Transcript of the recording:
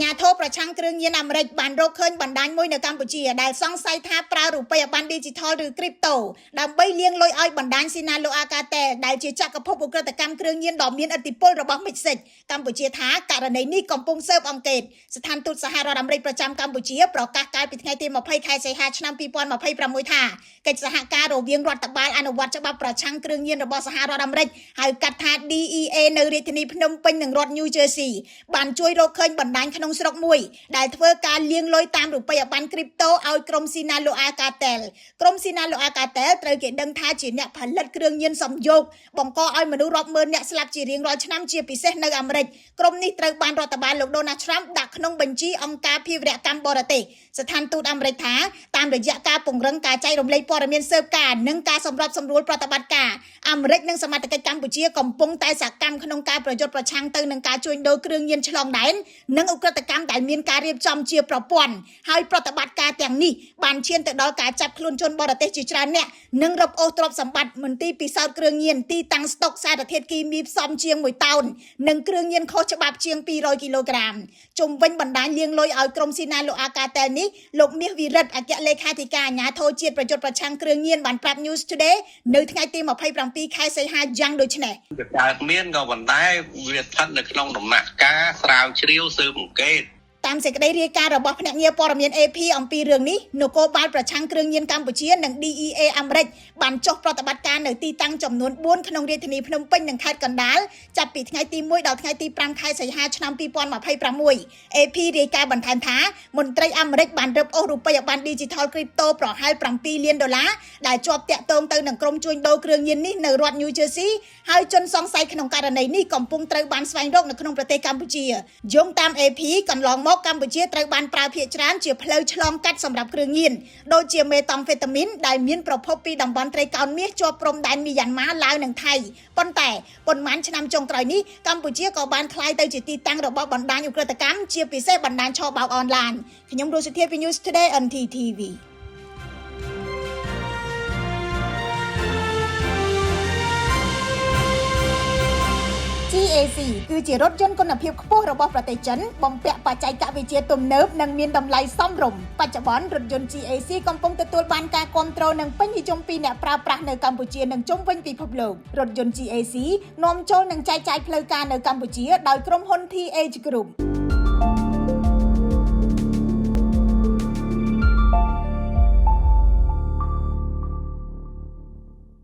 ញាធរប្រឆាំងគ្រឿងញៀនអាមេរិកបានរកឃើញបណ្ដាញមួយនៅកម្ពុជាដែលសង្ស័យថាប្រើរូបិយប័ណ្ណ Digital ឬ Crypto ដើម្បីលាងលុយឲ្យបណ្ដាញ Sinaloa Cartel ដែលជាចក្រភពឧក្រិដ្ឋកម្មគ្រឿងញៀនដ៏មានឥទ្ធិពលរបស់មិចស៊ិចកម្ពុជាថាករណីនេះកំពុងស៊ើបអង្កេតស្ថានទូតសហរដ្ឋអាមេរិកប្រចាំកម្ពុជាប្រកាសកាលពីថ្ងៃទី20ខែសីហាឆ្នាំ2026ថាកិច្ចសហការរវាងរដ្ឋបាលអនុវត្តច្បាប់ប្រឆាំងគ្រឿងញៀនរបស់សហរដ្ឋអាមេរិកហៅកាត់ថា DEA នៅរាជធានីភ្នំពេញនិងរដ្ឋ New Jersey បានជួយរកឃើញបណ្ដាញក្នុងស្រុកមួយដែលធ្វើការលាងលុយតាមរូបិយប័ណ្ណ Crypto ឲ្យក្រុម Sinaloa Cartel ក្រុម Sinaloa Cartel ត្រូវគេដឹងថាជាអ្នកផលិតគ្រឿងញៀនសំយោគបង្កឲ្យមនុស្សរាប់ម៉ឺនអ្នកស្លាប់ជារៀងរាល់ឆ្នាំជាពិសេសនៅអាមេរិកក្រុមនេះត្រូវបានរដ្ឋបាលលោក Donald Trump ដាក់ក្នុងបញ្ជីអង្គការភេរវកម្មបរទេសស្ថានទូតអាមេរិកថាតាមរយៈការពង្រឹងការចែករំលែកព័ត៌មានស៊ើបការនិងការសម្របសម្រួលប្រតិបត្តិការអាមេរិកនិងសមាជិកកម្ពុជាកំពុងតែសកម្មក្នុងការប្រយុទ្ធប្រឆាំងទៅនឹងការជួញដូរគ្រឿងញៀនឆ្លងដែននិងឧក្រិដ្ឋកម្មដែលមានការរៀបចំជាប្រព័ន្ធហើយប្រតិបត្តិការទាំងនេះបានឈានទៅដល់ការចាប់ខ្លួនជនបរទេសជាច្រើនអ្នកនិងរឹបអូសទ្រព្យសម្បត្តិមន្ទីរពិសោធន៍គ្រឿងញៀនទីតាំងស្តុកសារធាតុគីមីផ្សំជាង1តោននិងគ្រឿងញៀនខុសច្បាប់ជាង200គីឡូក្រាមជុំវិញបណ្ដាញលាងលុយឲ្យក្រុម Sinaloa Cartel នេះលោកមាសវិរិទ្ធអគ្គលេខាធិការអាជ្ញាធរជាតិប្រយុទ្ធប្រឆាំងគ្រឿងញៀនបានប្រាប់ News Today នៅថ្ងៃទី27ខែសីហាយ៉ាងដូចនេះកើតមានក៏ប៉ុន្តែវាស្ថិតនៅក្នុងដំណាក់កាលស្រាវជ្រាវស៊ើបអង្កេតតាមសេចក្តីរាយការណ៍របស់ភ្នាក់ងារព័ត៌មាន AP អំពីរឿងនេះនគរបាលប្រឆាំងគ្រឿងញៀនកម្ពុជានិង DEA អាមេរិកបានចុះប្រតិបត្តិការនៅទីតាំងចំនួន4ក្នុងរាជធានីភ្នំពេញនិងខេត្តកណ្ដាលចាប់ពីថ្ងៃទី1ដល់ថ្ងៃទី5ខែសីហាឆ្នាំ2026 AP រាយការណ៍បន្ថែមថាមន្ត្រីអាមេរិកបានរឹបអូសរូបិយប័ណ្ណ Digital Crypto ប្រហែល7លានដុល្លារដែលជាប់តាក់ទងទៅនឹងក្រុមជួញដូរគ្រឿងញៀននេះនៅរដ្ឋ New Jersey ហើយជនសង្ស័យក្នុងករណីនេះកំពុងត្រូវបានស្វែងរកនៅក្នុងប្រទេសកម្ពុជាយោងតាម AP កន្លងមកកម្ពុជាត្រូវបានប្រើភាគច្រើនជាផ្លូវឆ្លងកាត់សម្រាប់គ្រឿងញៀនដូចជាមេតាំងហ្វេតាមីនដែលមានប្រភពពីតំបន់ត្រីកោណមាសជាប់ព្រំដែនមីយ៉ាន់ម៉ាឡាវនិងថៃប៉ុន្តែប៉ុន្មានឆ្នាំចុងក្រោយនេះកម្ពុជាក៏បានក្លាយទៅជាទីតាំងរបស់បណ្ដាញឧក្រិដ្ឋកម្មជាពិសេសបណ្ដាញឆបោកអនឡាញខ្ញុំរស់សុធាពី News Today NTTV GAC គឺជារថយន្តគុណភាពខ្ពស់របស់ប្រទេសចិនបំពាក់បច្ចេកវិទ្យាទំនើបនិងមានតម្លៃសមរម្យបច្ចុប្បន្នរថយន្ត GAC កំពុងទទួលបានការគាំទ្រនិងពេញនិយមពីអ្នកប្រើប្រាស់នៅកម្ពុជានិងជុំវិញពិភពលោករថយន្ត GAC នាំចូលនិងចែកចាយផ្លូវការនៅកម្ពុជាដោយក្រុមហ៊ុន TH Group